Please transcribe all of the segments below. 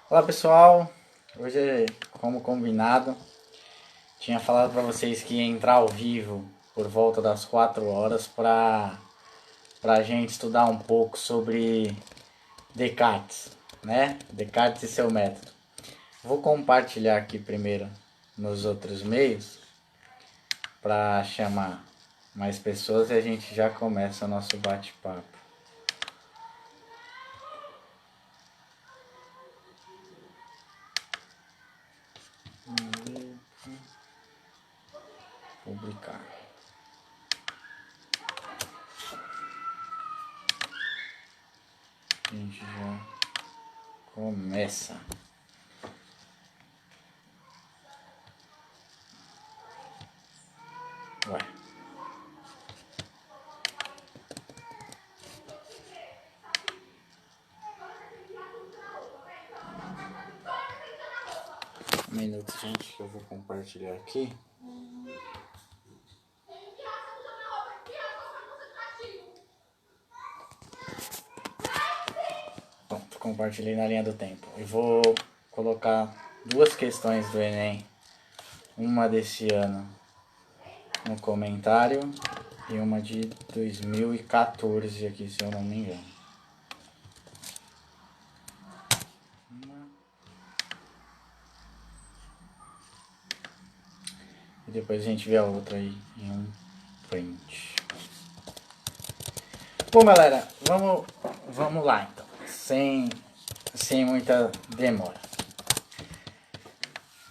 Olá pessoal, hoje como combinado, tinha falado para vocês que ia entrar ao vivo por volta das 4 horas para a gente estudar um pouco sobre Descartes, né? Descartes e seu método. Vou compartilhar aqui primeiro nos outros meios para chamar mais pessoas e a gente já começa o nosso bate-papo. Publicar. A gente já começa. Ué. Um minuto, gente, que eu vou compartilhar aqui. Pronto, compartilhei na linha do tempo. E vou colocar duas questões do Enem. Uma desse ano no comentário e uma de 2014 aqui, se eu não me engano. E depois a gente vê a outra aí em um print. Bom, galera, vamos lá então, sem muita demora.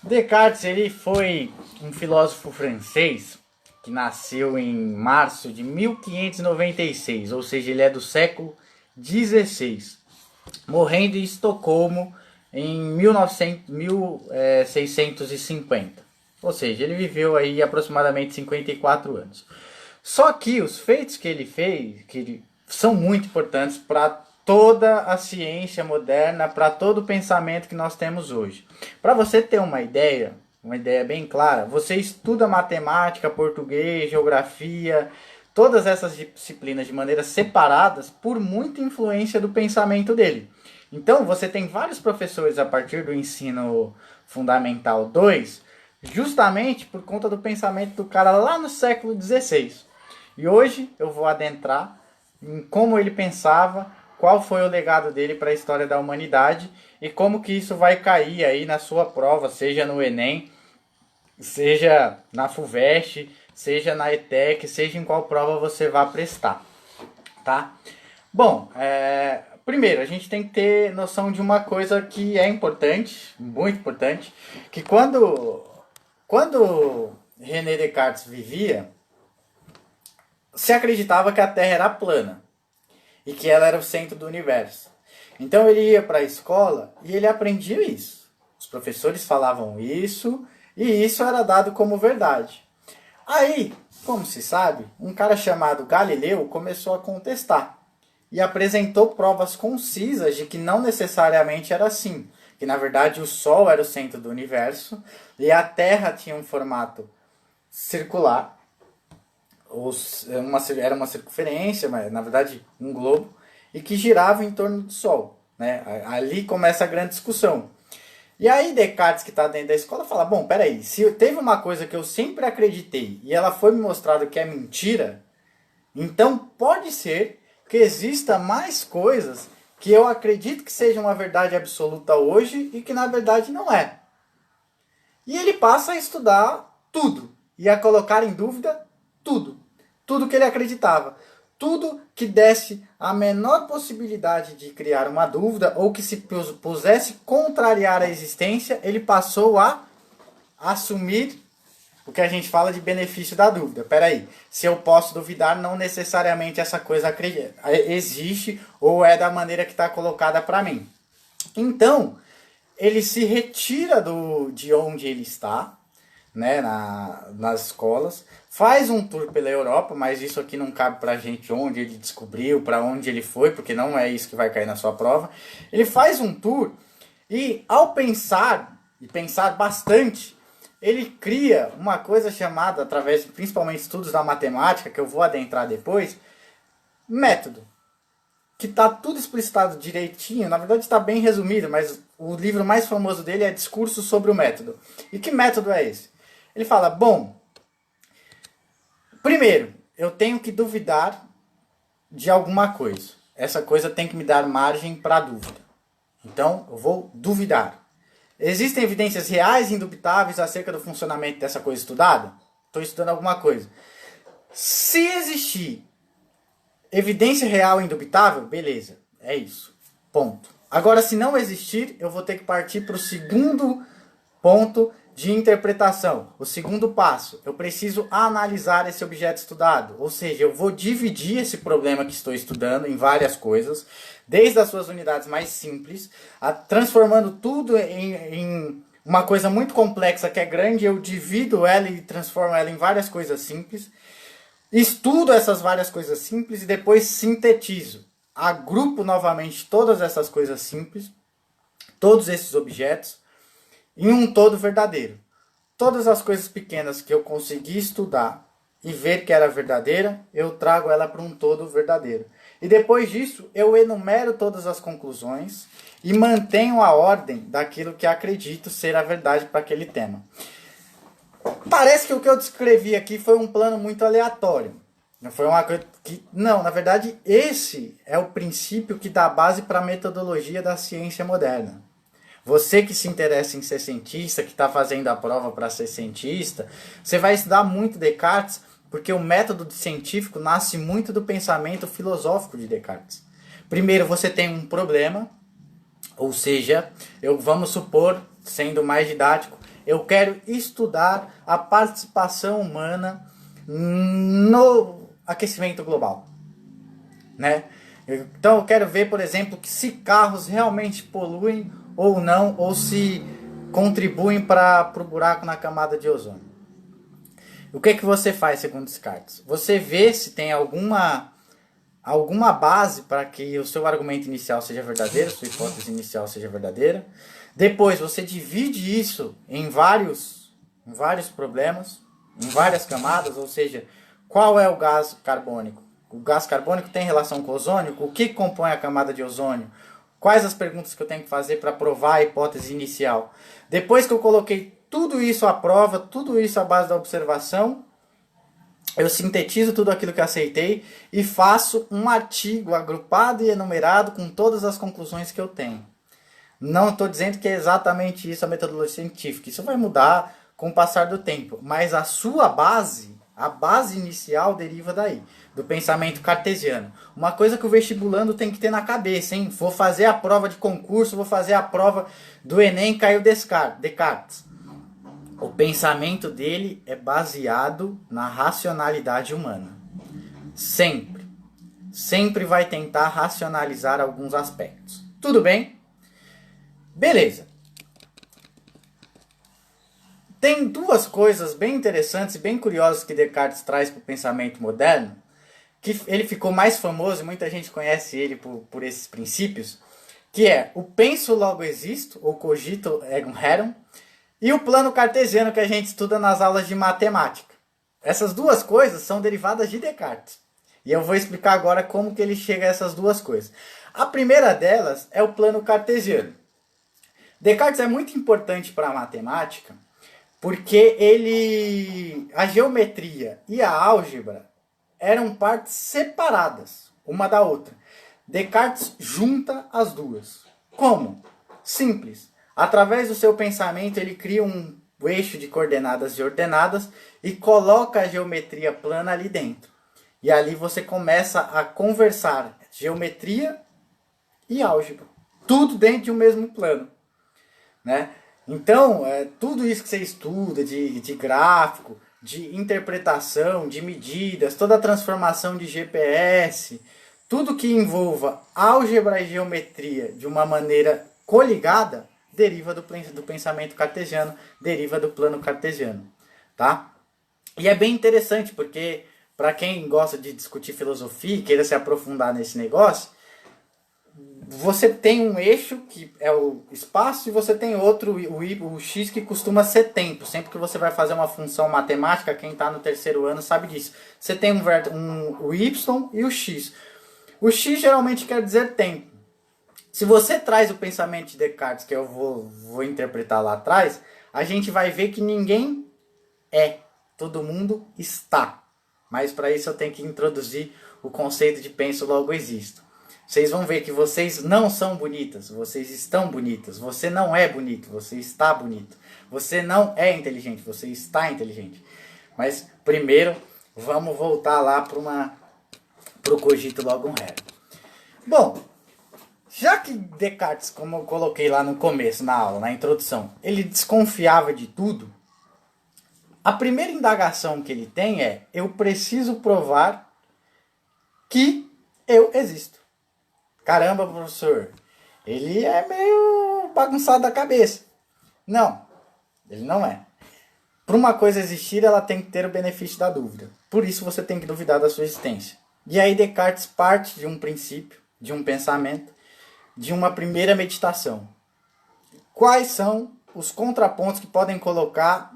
Descartes, ele foi um filósofo francês que nasceu em março de 1596, ou seja, ele é do século XVI, morrendo em Estocolmo em 1650. Ou seja, ele viveu aí aproximadamente 54 anos. Só que os feitos que ele fez, são muito importantes para toda a ciência moderna, para todo o pensamento que nós temos hoje. Para você ter uma ideia bem clara, você estuda matemática, português, geografia, todas essas disciplinas de maneiras separadas por muita influência do pensamento dele. Então, você tem vários professores a partir do ensino fundamental 2, justamente por conta do pensamento do cara lá no século XVI. E hoje eu vou adentrar em como ele pensava, qual foi o legado dele para a história da humanidade e como que isso vai cair aí na sua prova, seja no Enem, seja na FUVEST, seja na ETEC, seja em qual prova você vá prestar, tá? Bom, primeiro a gente tem que ter noção de uma coisa que é importante, muito importante, que quando René Descartes vivia, se acreditava que a Terra era plana e que ela era o centro do universo. Então ele ia para a escola e ele aprendia isso. Os professores falavam isso e isso era dado como verdade. Aí, como se sabe, um cara chamado Galileu começou a contestar e apresentou provas concisas de que não necessariamente era assim, que na verdade o Sol era o centro do universo e a Terra tinha um formato circular, era uma circunferência, mas na verdade um globo, e que girava em torno do Sol. Né? Ali começa a grande discussão. E aí Descartes, que está dentro da escola, fala, bom, peraí, se teve uma coisa que eu sempre acreditei e ela foi me mostrada que é mentira, então pode ser que exista mais coisas que eu acredito que sejam uma verdade absoluta hoje e que na verdade não é. E ele passa a estudar tudo e a colocar em dúvida tudo. Tudo que ele acreditava. Tudo que desse a menor possibilidade de criar uma dúvida ou que se pusesse contrariar a existência, ele passou a assumir o que a gente fala de benefício da dúvida. Peraí, se eu posso duvidar, não necessariamente essa coisa existe ou é da maneira que está colocada para mim. Então, ele se retira de onde ele está, né, nas escolas, faz um tour pela Europa, mas isso aqui não cabe pra gente onde ele descobriu, para onde ele foi, porque não é isso que vai cair na sua prova. Ele faz um tour e ao pensar, e pensar bastante, ele cria uma coisa chamada, através principalmente estudos da matemática, que eu vou adentrar depois, método. que está tudo explicitado direitinho, na verdade está bem resumido, mas o livro mais famoso dele é Discurso sobre o Método. E que método é esse? Ele fala, bom, primeiro, eu tenho que duvidar de alguma coisa. Essa coisa tem que me dar margem para dúvida. Então, eu vou duvidar. Existem evidências reais e indubitáveis acerca do funcionamento dessa coisa estudada? Estou estudando alguma coisa. Se existir evidência real e indubitável, beleza, é isso. Ponto. Agora, se não existir, eu vou ter que partir para o segundo ponto de interpretação. O segundo passo, eu preciso analisar esse objeto estudado. Ou seja, eu vou dividir esse problema que estou estudando em várias coisas, desde as suas unidades mais simples, transformando tudo em uma coisa muito complexa que é grande, eu divido ela e transformo ela em várias coisas simples. Estudo essas várias coisas simples e depois sintetizo. Agrupo novamente todas essas coisas simples, todos esses objetos, em um todo verdadeiro. Todas as coisas pequenas que eu consegui estudar e ver que era verdadeira, eu trago ela para um todo verdadeiro. E depois disso, eu enumero todas as conclusões e mantenho a ordem daquilo que acredito ser a verdade para aquele tema. Parece que o que eu descrevi aqui foi um plano muito aleatório. Não foi uma coisa que... Não, na verdade, esse é o princípio que dá base para a metodologia da ciência moderna. Você que se interessa em ser cientista, que está fazendo a prova para ser cientista, você vai estudar muito Descartes, porque o método científico nasce muito do pensamento filosófico de Descartes. Primeiro, você tem um problema, ou seja, vamos supor, sendo mais didático, eu quero estudar a participação humana no aquecimento global, né? Então eu quero ver, por exemplo, que se carros realmente poluem ou não, ou se contribuem para o buraco na camada de ozônio. O que você faz segundo Descartes? Você vê se tem alguma base para que o seu argumento inicial seja verdadeiro, sua hipótese inicial seja verdadeira. Depois você divide isso em vários problemas, em várias camadas, ou seja, qual é o gás carbônico? O gás carbônico tem relação com o ozônio? O que compõe a camada de ozônio? Quais as perguntas que eu tenho que fazer para provar a hipótese inicial? Depois que eu coloquei tudo isso à prova, tudo isso à base da observação, eu sintetizo tudo aquilo que aceitei e faço um artigo agrupado e enumerado com todas as conclusões que eu tenho. Não estou dizendo que é exatamente isso a metodologia científica. Isso vai mudar com o passar do tempo. Mas a sua base, a base inicial deriva daí, do pensamento cartesiano. Uma coisa que o vestibulando tem que ter na cabeça, hein? Vou fazer a prova de concurso, vou fazer a prova do Enem, caiu Descartes. O pensamento dele é baseado na racionalidade humana. Sempre. Sempre vai tentar racionalizar alguns aspectos. Tudo bem? Beleza. Tem duas coisas bem interessantes e bem curiosas que Descartes traz para o pensamento moderno, que ele ficou mais famoso e muita gente conhece ele por esses princípios, que é o penso logo existo, ou cogito ergo rerum, e o plano cartesiano que a gente estuda nas aulas de matemática. Essas duas coisas são derivadas de Descartes. E eu vou explicar agora como que ele chega a essas duas coisas. A primeira delas é o plano cartesiano. Descartes é muito importante para a matemática, porque a geometria e a álgebra eram partes separadas, uma da outra. Descartes junta as duas. Como? Simples. Através do seu pensamento, ele cria um eixo de coordenadas e ordenadas e coloca a geometria plana ali dentro. E ali você começa a conversar geometria e álgebra. Tudo dentro de um mesmo plano, né? Então, tudo isso que você estuda de gráfico, de interpretação, de medidas, toda a transformação de GPS, tudo que envolva álgebra e geometria de uma maneira coligada, deriva do pensamento cartesiano, deriva do plano cartesiano, tá? E é bem interessante, porque para quem gosta de discutir filosofia e queira se aprofundar nesse negócio, você tem um eixo que é o espaço e você tem outro, o x, que costuma ser tempo. Sempre que você vai fazer uma função matemática, quem está no terceiro ano sabe disso. Você tem o y e o x. O X geralmente quer dizer tempo. Se você traz o pensamento de Descartes, que eu vou interpretar lá atrás, a gente vai ver que ninguém é, todo mundo está. Mas para isso eu tenho que introduzir o conceito de penso logo existo. Vocês vão ver que vocês não são bonitas, vocês estão bonitas. Você não é bonito, você está bonito. Você não é inteligente, você está inteligente. Mas primeiro vamos voltar lá para o cogito logum rere. Bom, já que Descartes, como eu coloquei lá no começo, na aula, na introdução, ele desconfiava de tudo, a primeira indagação que ele tem é: eu preciso provar que eu existo. Caramba, professor, ele é meio bagunçado da cabeça. Não, ele não é. Para uma coisa existir, ela tem que ter o benefício da dúvida. Por isso você tem que duvidar da sua existência. E aí Descartes parte de um princípio, de um pensamento, de uma primeira meditação. Quais são os contrapontos que podem colocar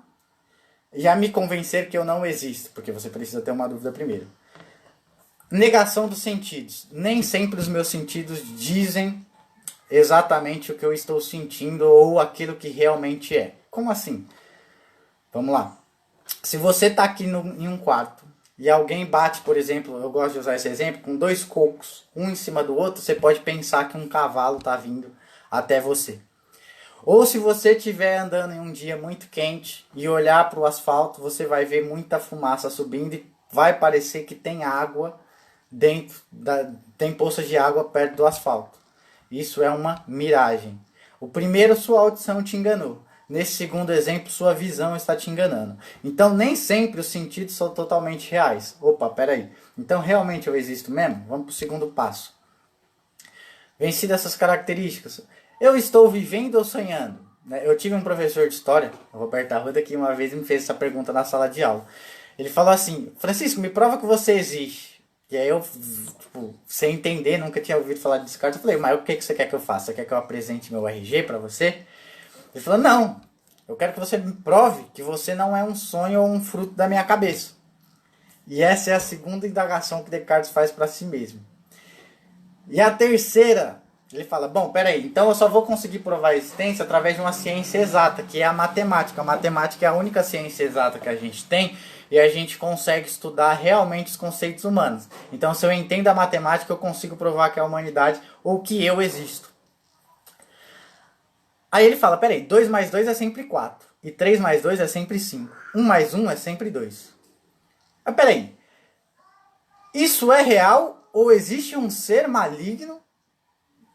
e a me convencer que eu não existo? Porque você precisa ter uma dúvida primeiro. Negação dos sentidos. Nem sempre os meus sentidos dizem exatamente o que eu estou sentindo ou aquilo que realmente é. Como assim? Vamos lá. Se você está aqui em um quarto e alguém bate, por exemplo, eu gosto de usar esse exemplo, com dois cocos, um em cima do outro, você pode pensar que um cavalo está vindo até você. Ou se você estiver andando em um dia muito quente e olhar para o asfalto, você vai ver muita fumaça subindo e vai parecer que tem água tem poças de água perto do asfalto. Isso é uma miragem. O primeiro, sua audição te enganou. Nesse segundo exemplo, sua visão está te enganando. Então, nem sempre os sentidos são totalmente reais. Opa, peraí. Então, realmente eu existo mesmo? Vamos para o segundo passo. Vencidas essas características, eu estou vivendo ou sonhando? Eu tive um professor de história, o Roberto Arruda, que uma vez me fez essa pergunta na sala de aula. Ele falou assim: Francisco, me prova que você existe. E aí eu, sem entender, nunca tinha ouvido falar de Descartes, eu falei: mas o que você quer que eu faça? Você quer que eu apresente meu RG para você? Ele falou: não, eu quero que você me prove que você não é um sonho ou um fruto da minha cabeça. E essa é a segunda indagação que Descartes faz para si mesmo. E a terceira, ele fala: bom, peraí, então eu só vou conseguir provar a existência através de uma ciência exata, que é a matemática. A matemática é a única ciência exata que a gente tem e a gente consegue estudar realmente os conceitos humanos. Então, se eu entendo a matemática, eu consigo provar que é a humanidade ou que eu existo. Aí ele fala: peraí, 2 mais 2 é sempre 4. E 3 mais 2 é sempre 5. 1 mais 1 é sempre 2. Mas peraí, isso é real ou existe um ser maligno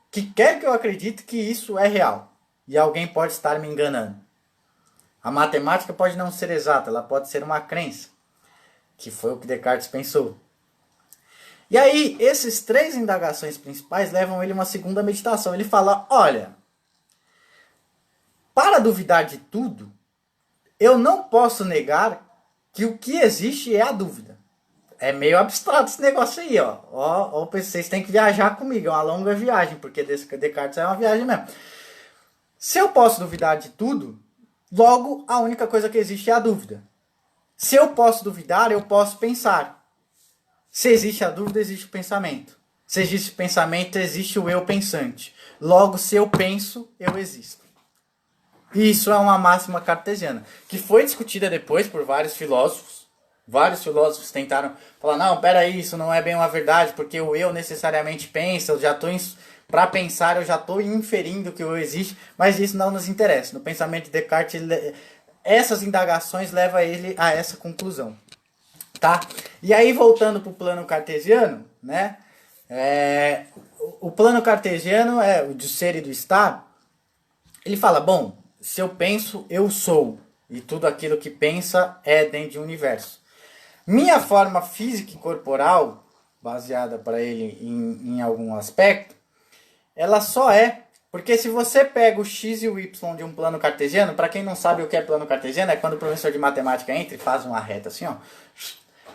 que quer que eu acredite que isso é real? E alguém pode estar me enganando. A matemática pode não ser exata, ela pode ser uma crença. Que foi o que Descartes pensou. E aí, esses 3 indagações principais levam ele a uma segunda meditação. Ele fala: olha, para duvidar de tudo, eu não posso negar que o que existe é a dúvida. É meio abstrato esse negócio aí, ó. Vocês têm que viajar comigo, é uma longa viagem, porque Descartes é uma viagem mesmo. Se eu posso duvidar de tudo, logo a única coisa que existe é a dúvida. Se eu posso duvidar, eu posso pensar. Se existe a dúvida, existe o pensamento. Se existe o pensamento, existe o eu pensante. Logo, se eu penso, eu existo. E isso é uma máxima cartesiana, que foi discutida depois por vários filósofos. Vários filósofos tentaram falar: não, peraí, isso não é bem uma verdade, porque o eu necessariamente pensa, eu já estou para pensar, eu já estou inferindo que o eu existe, mas isso não nos interessa. No pensamento de Descartes, essas indagações levam ele a essa conclusão. Tá? E aí, voltando para o plano cartesiano, né? O plano cartesiano é o de ser e do estar. Ele fala: bom, se eu penso, eu sou. E tudo aquilo que pensa é dentro de um universo. Minha forma física e corporal, baseada para ele em algum aspecto, ela só é. Porque se você pega o x e o y de um plano cartesiano, para quem não sabe o que é plano cartesiano, é quando o professor de matemática entra e faz uma reta assim, ó,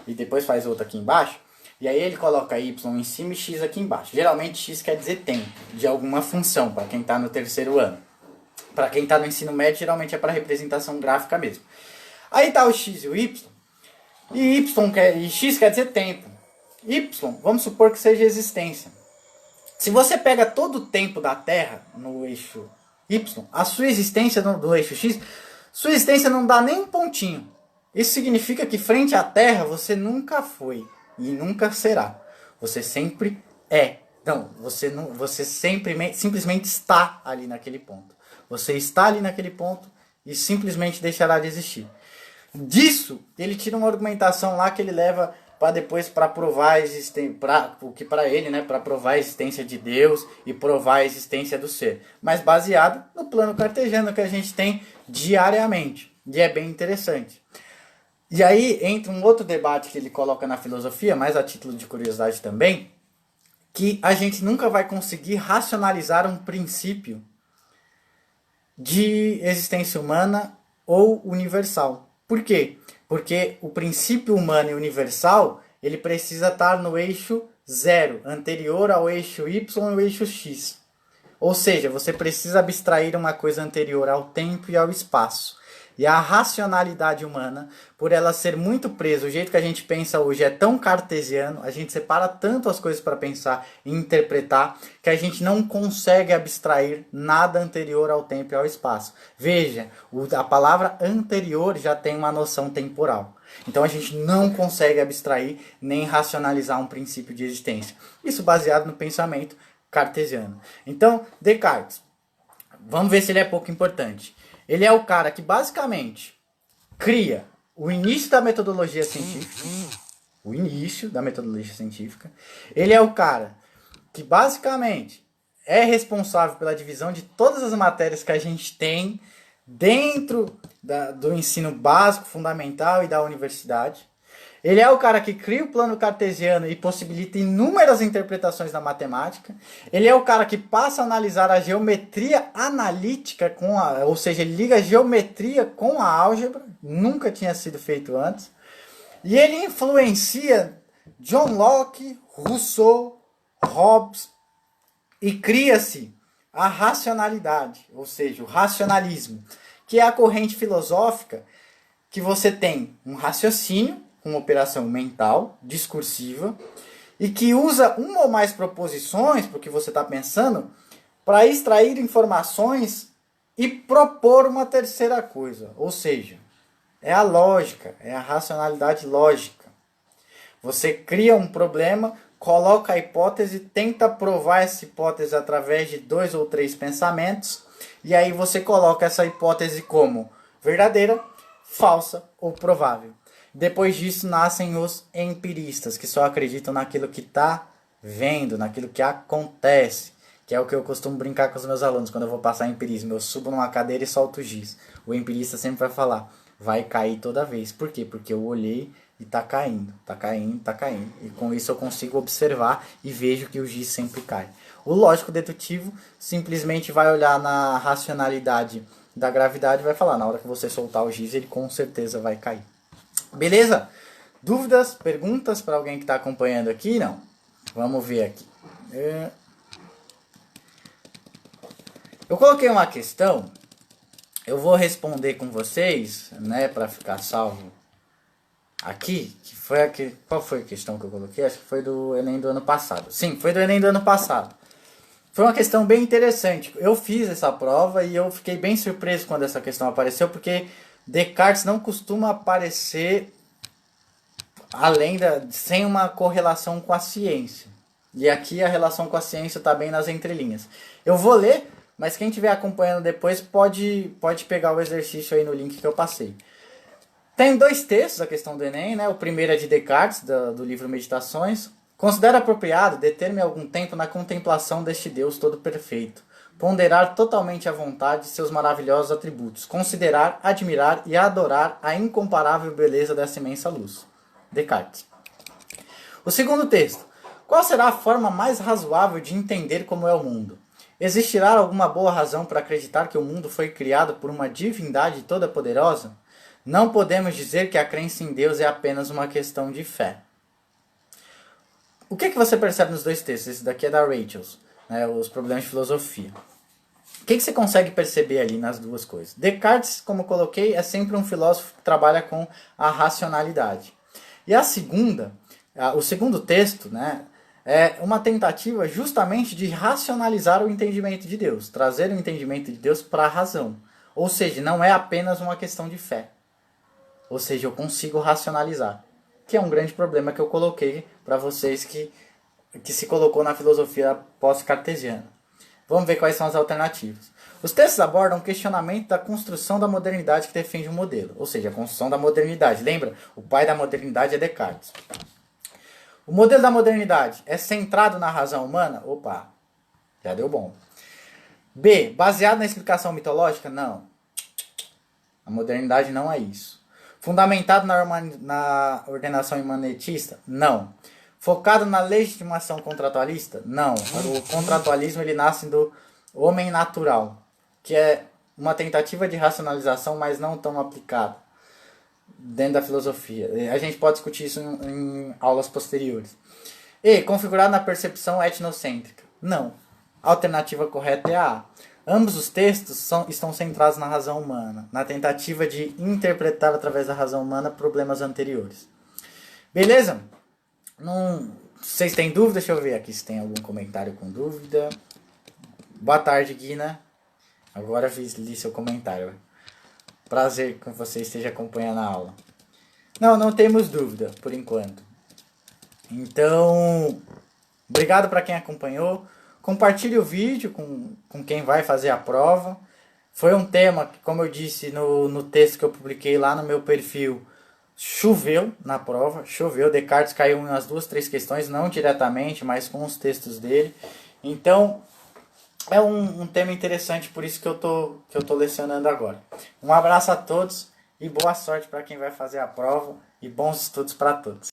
e depois faz outra aqui embaixo, e aí ele coloca y em cima e x aqui embaixo. Geralmente x quer dizer tempo de alguma função, para quem está no terceiro ano. Para quem está no ensino médio, geralmente é para representação gráfica mesmo. Aí está o x e o y, e x quer dizer tempo. Y, vamos supor que seja existência. Se você pega todo o tempo da Terra no eixo Y, a sua existência no eixo X, sua existência não dá nem um pontinho. Isso significa que frente à Terra você nunca foi e nunca será. Você sempre é. Não, você simplesmente está ali naquele ponto. Você está ali naquele ponto e simplesmente deixará de existir. Disso, ele tira uma argumentação lá que ele leva para depois para provar a existência, o que para ele, né, para provar a existência de Deus e provar a existência do ser, mas baseado no plano cartesiano que a gente tem diariamente, e é bem interessante. E aí entra um outro debate que ele coloca na filosofia, mais a título de curiosidade também, que a gente nunca vai conseguir racionalizar um princípio de existência humana ou universal. Por quê? Porque o princípio humano e universal, ele precisa estar no eixo 0, anterior ao eixo Y e ao eixo X. Ou seja, você precisa abstrair uma coisa anterior ao tempo e ao espaço. E a racionalidade humana, por ela ser muito presa, o jeito que a gente pensa hoje é tão cartesiano, a gente separa tanto as coisas para pensar e interpretar, que a gente não consegue abstrair nada anterior ao tempo e ao espaço. Veja, a palavra anterior já tem uma noção temporal. Então a gente não consegue abstrair nem racionalizar um princípio de existência. Isso baseado no pensamento cartesiano. Então, Descartes, vamos ver se ele é pouco importante. Ele é o cara que basicamente cria o início da metodologia científica. O início da metodologia científica. Ele é o cara que basicamente é responsável pela divisão de todas as matérias que a gente tem dentro do ensino básico, fundamental e da universidade. Ele é o cara que cria o plano cartesiano e possibilita inúmeras interpretações da matemática. Ele é o cara que passa a analisar a geometria analítica, ou seja, ele liga a geometria com a álgebra. Nunca tinha sido feito antes. E ele influencia John Locke, Rousseau, Hobbes e cria-se a racionalidade, ou seja, o racionalismo, que é a corrente filosófica que você tem um raciocínio, uma operação mental, discursiva, e que usa uma ou mais proposições, porque você está pensando, para extrair informações e propor uma terceira coisa. Ou seja, é a lógica, é a racionalidade lógica. Você cria um problema, coloca a hipótese, tenta provar essa hipótese através de 2 ou 3 pensamentos, e aí você coloca essa hipótese como verdadeira, falsa ou provável. Depois disso nascem os empiristas, que só acreditam naquilo que está vendo, naquilo que acontece, que é o que eu costumo brincar com os meus alunos quando eu vou passar empirismo. Eu subo numa cadeira e solto o giz. O empirista sempre vai falar, vai cair toda vez. Por quê? Porque eu olhei e está caindo, está caindo, está caindo. E com isso eu consigo observar e vejo que o giz sempre cai. O lógico dedutivo simplesmente vai olhar na racionalidade da gravidade e vai falar, na hora que você soltar o giz, ele com certeza vai cair. Beleza? Dúvidas, perguntas para alguém que está acompanhando aqui? Não. Vamos ver aqui. Eu coloquei uma questão. Eu vou responder com vocês, né, para ficar salvo aqui. Que foi aqui. Qual foi a questão que eu coloquei? Acho que foi do Enem do ano passado. Sim, foi do Enem do ano passado. Foi uma questão bem interessante. Eu fiz essa prova e eu fiquei bem surpreso quando essa questão apareceu, porque Descartes não costuma aparecer sem uma correlação com a ciência. E aqui a relação com a ciência está bem nas entrelinhas. Eu vou ler, mas quem estiver acompanhando depois pode pegar o exercício aí no link que eu passei. Tem 2 textos a questão do Enem, né? O primeiro é de Descartes, do livro Meditações. Considera apropriado deter-me algum tempo na contemplação deste Deus todo perfeito. Ponderar totalmente à vontade seus maravilhosos atributos, considerar, admirar e adorar a incomparável beleza dessa imensa luz. Descartes. O segundo texto. Qual será a forma mais razoável de entender como é o mundo? Existirá alguma boa razão para acreditar que o mundo foi criado por uma divindade toda poderosa? Não podemos dizer que a crença em Deus é apenas uma questão de fé. O que você percebe nos 2 textos? Esse daqui é da Rachel, né, os problemas de filosofia. O que você consegue perceber ali nas 2 coisas? Descartes, como eu coloquei, é sempre um filósofo que trabalha com a racionalidade. E a segunda, o segundo texto, né, é uma tentativa justamente de racionalizar o entendimento de Deus, trazer o entendimento de Deus para a razão. Ou seja, não é apenas uma questão de fé. Ou seja, eu consigo racionalizar. Que é um grande problema que eu coloquei para vocês que se colocou na filosofia pós-cartesiana. Vamos ver quais são as alternativas. Os textos abordam o questionamento da construção da modernidade que defende o modelo. Ou seja, a construção da modernidade. Lembra? O pai da modernidade é Descartes. O modelo da modernidade é centrado na razão humana? Opa, já deu bom. B, baseado na explicação mitológica? Não. A modernidade não é isso. Fundamentado na ordenação imanentista? Não. Focado na legitimação contratualista? Não. O contratualismo ele nasce do homem natural, que é uma tentativa de racionalização, mas não tão aplicada dentro da filosofia. A gente pode discutir isso em aulas posteriores. E, configurado na percepção etnocêntrica? Não. A alternativa correta é a A. Ambos os textos estão centrados na razão humana, na tentativa de interpretar através da razão humana problemas anteriores. Beleza? Vocês têm dúvida? Deixa eu ver aqui se tem algum comentário com dúvida. Boa tarde, Guina. Agora li seu comentário. Prazer que você esteja acompanhando a aula. Não temos dúvida, por enquanto. Então, obrigado para quem acompanhou. Compartilhe o vídeo com quem vai fazer a prova. Foi um tema que, como eu disse no texto que eu publiquei lá no meu perfil, choveu na prova. Choveu, Descartes caiu em umas 2, 3 questões, não diretamente, mas com os textos dele. Então, é um tema interessante, por isso que eu tô lecionando agora. Um abraço a todos e boa sorte para quem vai fazer a prova e bons estudos para todos.